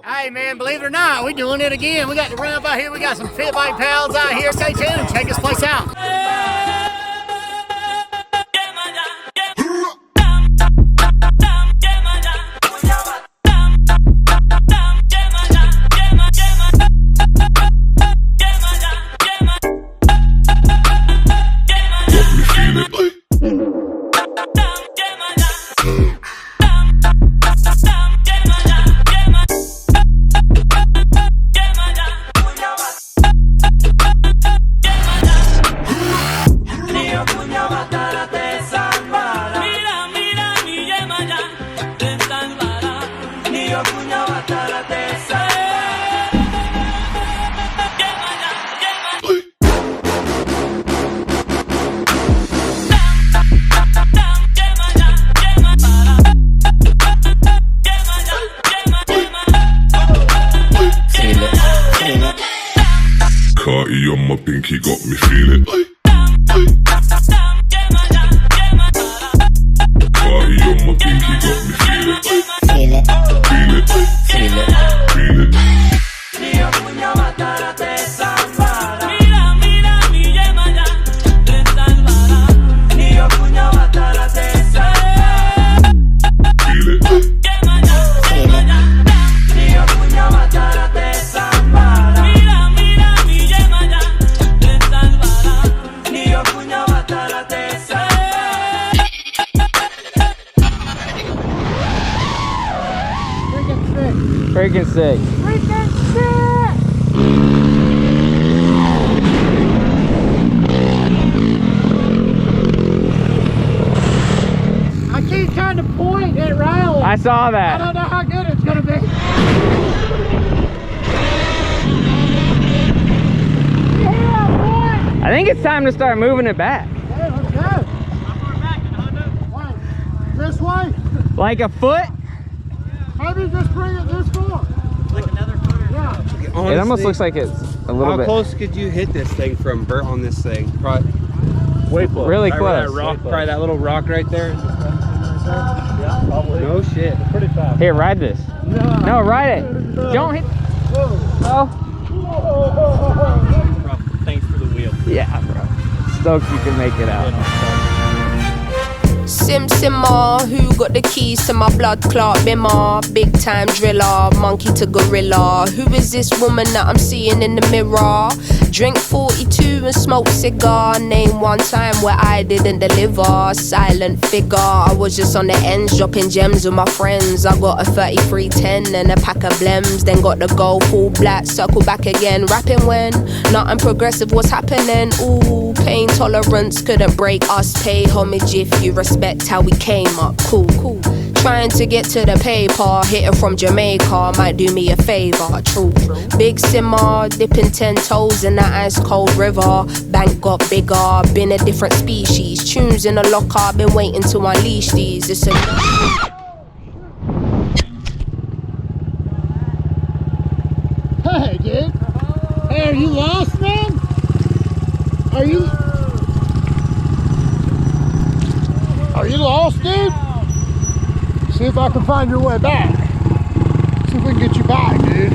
Hey man, believe it or not, we're doing it again. We got the ramp out here. We got some fit bike pals out here. Stay tuned. Check this place out. On my pinky got me feeling. Party on my pinky got me feeling. Feel it, feel it, feel it, feel it. Freaking sick. Freaking sick! I keep trying to point at Riley. I saw that. I don't know how good it's gonna be. Yeah, boy! I think it's time to start moving it back. Hey, let's go. How far back in Honda? Wait, this way? Like a foot? Maybe just bring it this far. Like another foot or yeah. Honestly, it almost looks like it's a little bit. How close could you hit this thing from Bert on this thing? Probably way close. Really close. That rock, probably that little rock right there. Yeah, probably. No shit. It's pretty fast. Here, ride this. No, ride it. Don't hit. Oh. Thanks for the wheel. Yeah, bro. Stoked you can make it out. Simmer, who got the keys to my blood clot bimmer? Big time driller, monkey to gorilla. Who is this woman that I'm seeing in the mirror? Drink 42 and smoke cigar. Name one time where I didn't deliver. Silent figure, I was just on the ends dropping gems with my friends. I got a 3310 and a pack of blems. Then got the gold full black, circle back again. Rapping when nothing progressive was happening. Ooh, pain tolerance couldn't break us. Pay homage if you respect how we came up. Cool. Trying to get to the paper, hit it from Jamaica, might do me a favor. True. Big simmer, dipping 10 toes in that ice cold river. Bank got bigger, been a different species. Tunes in the locker, been waiting to unleash these. It's a Hey, dude. Hey, are you lost, man? Are you lost, dude? See if I can find your way back. See if we can get you back, dude.